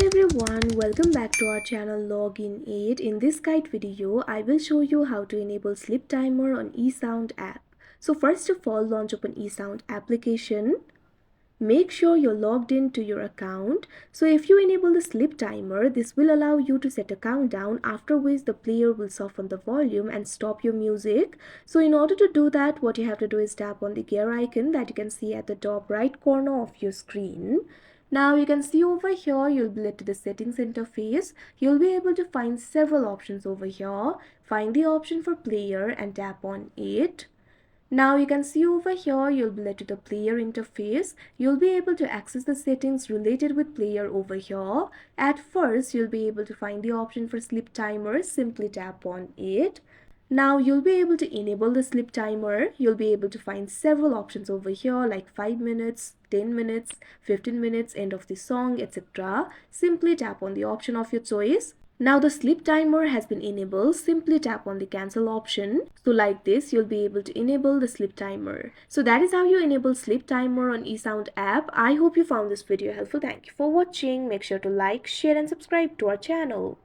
everyone, welcome back to our channel Login 8. In this guide video, I will show you how to enable sleep timer on eSound app. So first of all, launch up an eSound application. Make sure you're logged into your account. So if you enable the sleep timer, this will allow you to set a countdown, after which the player will soften the volume and stop your music. So in order to do that, what you have to do is tap on the gear icon that you can see at the top right corner of your screen. Now you can see over here, you'll be led to the settings interface. You'll be able to find several options over here. Find the option for player and tap on it. Now you can see over here, you'll be led to the player interface. You'll be able to access the settings related with player over here. At first, you'll be able to find the option for sleep timer. Simply tap on it. Now you'll be able to enable the sleep timer. You'll be able to find several options over here like 5 minutes, 10 minutes, 15 minutes, end of the song, etc. Simply tap on the option of your choice. Now the sleep timer has been enabled. Simply tap on the cancel option. So like this, you'll be able to enable the sleep timer. So that is how you enable sleep timer on eSound app. I hope you found this video helpful. Thank you for watching. Make sure to like, share and subscribe to our channel.